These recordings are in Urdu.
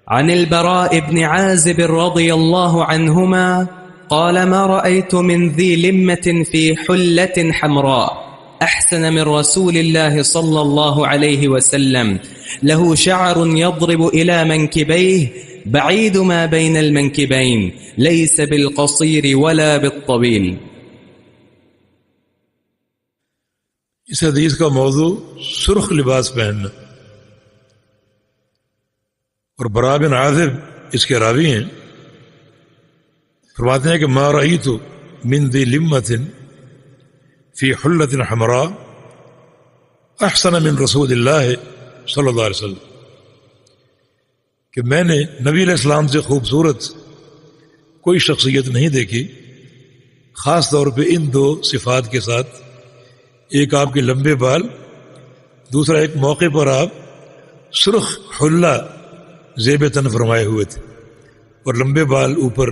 عن البراء بن عازب رضي الله عنهما قال ما رأيت من ذي لمة في حلة حمراء أحسن من رسول الله صلى الله عليه وسلم له شعر يضرب إلى منكبيه بعيد ما بين المنكبين ليس بالقصير ولا بالطويل. اس حدیث کا موضوع سرخ لباس پہننا، اور براء بن عازب اس کے راوی ہیں، فرماتے ہیں کہ ما رأیت من ذی لمۃ فی حلۃ حمراء احسن من رسول اللہ صلی اللہ علیہ وسلم، کہ میں نے نبی علیہ السلام سے خوبصورت کوئی شخصیت نہیں دیکھی، خاص طور پہ ان دو صفات کے ساتھ، ایک آپ کے لمبے بال، دوسرا ایک موقع پر آپ سرخ حلہ زیب تن فرمائے ہوئے تھے اور لمبے بال اوپر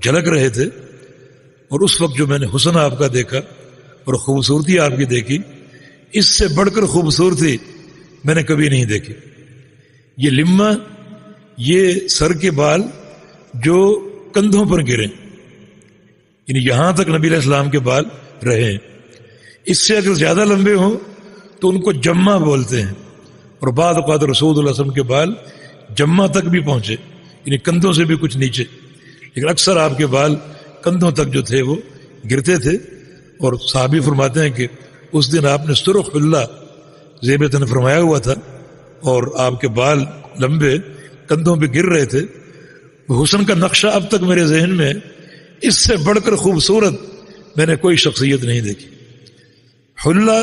جھلک رہے تھے، اور اس وقت جو میں نے حسن آپ کا دیکھا اور خوبصورتی آپ کی دیکھی، اس سے بڑھ کر خوبصورتی میں نے کبھی نہیں دیکھی. یہ لمہ، یہ سر کے بال جو کندھوں پر گریں، یعنی یہاں تک نبی علیہ السلام کے بال رہے ہیں. اس سے اگر زیادہ لمبے ہوں تو ان کو جمع بولتے ہیں، اور بعض اوقات رسول اللہ صلی اللہ علیہ وسلم کے بال جمع تک بھی پہنچے، یعنی کندھوں سے بھی کچھ نیچے، لیکن اکثر آپ کے بال کندھوں تک جو تھے وہ گرتے تھے. اور صحابی فرماتے ہیں کہ اس دن آپ نے سرخ حلہ زیب تن فرمایا ہوا تھا اور آپ کے بال لمبے کندھوں پہ گر رہے تھے. حسن کا نقشہ اب تک میرے ذہن میں، اس سے بڑھ کر خوبصورت میں نے کوئی شخصیت نہیں دیکھی. حلہ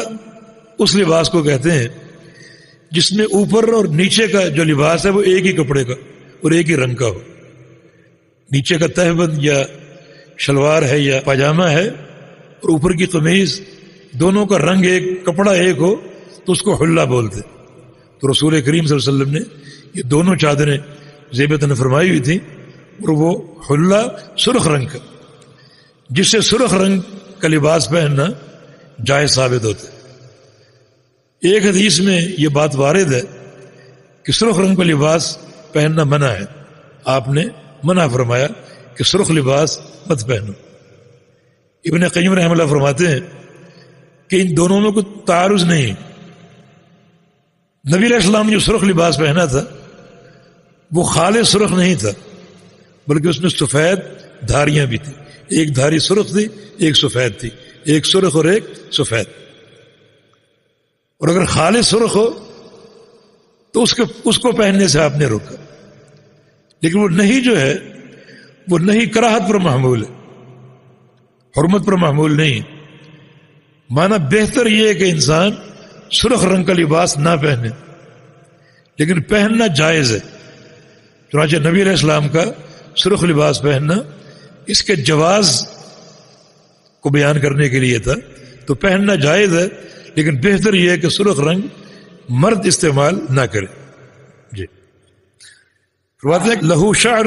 اس لباس کو کہتے ہیں جس میں اوپر اور نیچے کا جو لباس ہے وہ ایک ہی کپڑے کا اور ایک ہی رنگ کا ہو. نیچے کا تہبند یا شلوار ہے یا پاجامہ ہے، اور اوپر کی قمیض، دونوں کا رنگ ایک، کپڑا ایک ہو تو اس کو حلہ بولتے. تو رسول کریم صلی اللہ علیہ وسلم نے یہ دونوں چادریں زیب تن فرمائی ہوئی تھیں، اور وہ حلہ سرخ رنگ کا، جس سے سرخ رنگ کا لباس پہننا جائز ثابت ہوتا ہے. ایک حدیث میں یہ بات وارد ہے کہ سرخ رنگ کا لباس پہننا منع ہے، آپ نے منع فرمایا کہ سرخ لباس مت پہنو. ابن قیم رحمہ اللہ فرماتے ہیں کہ ان دونوں میں کوئی تعارض نہیں. نبی علیہ السلام نے جو سرخ لباس پہنا تھا وہ خالص سرخ نہیں تھا، بلکہ اس میں سفید دھاریاں بھی تھیں. ایک دھاری سرخ تھی، ایک سفید تھی، ایک سرخ اور ایک سفید. اور اگر خالص سرخ ہو تو اس کو پہننے سے آپ نے روکا. لیکن وہ نہیں جو ہے وہ نہیں کراہت پر محمول ہے، حرمت پر محمول نہیں. مانا بہتر یہ ہے کہ انسان سرخ رنگ کا لباس نہ پہنے، لیکن پہننا جائز ہے. چنانچہ نبی علیہ السلام کا سرخ لباس پہننا اس کے جواز کو بیان کرنے کے لیے تھا. تو پہننا جائز ہے، لیکن بہتر یہ ہے کہ سرخ رنگ مرد استعمال نہ کرے. جی فرماتے ہیں لہو شعر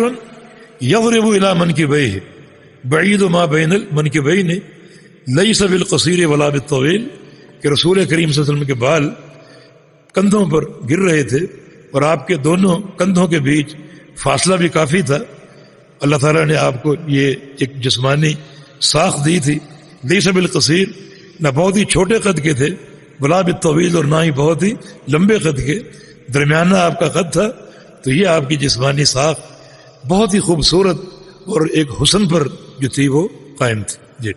یضرب الی منکبیہ بعید ما بین المنکبین لیس بالقصیر ولا بالطویل، کہ رسول کریم صلی اللہ علیہ وسلم کے بال کندھوں پر گر رہے تھے اور آپ کے دونوں کندھوں کے بیچ فاصلہ بھی کافی تھا. اللہ تعالیٰ نے آپ کو یہ ایک جسمانی ساخت دی تھی. لیس بالقصیر، نہ بہت ہی چھوٹے قد کے تھے، ولا بالطویل، اور نہ ہی بہت ہی لمبے قد کے، درمیانہ آپ کا قد تھا. تو یہ آپ کی جسمانی ساخت بہت ہی خوبصورت اور ایک حسن پر جو تھی وہ قائم تھی. جی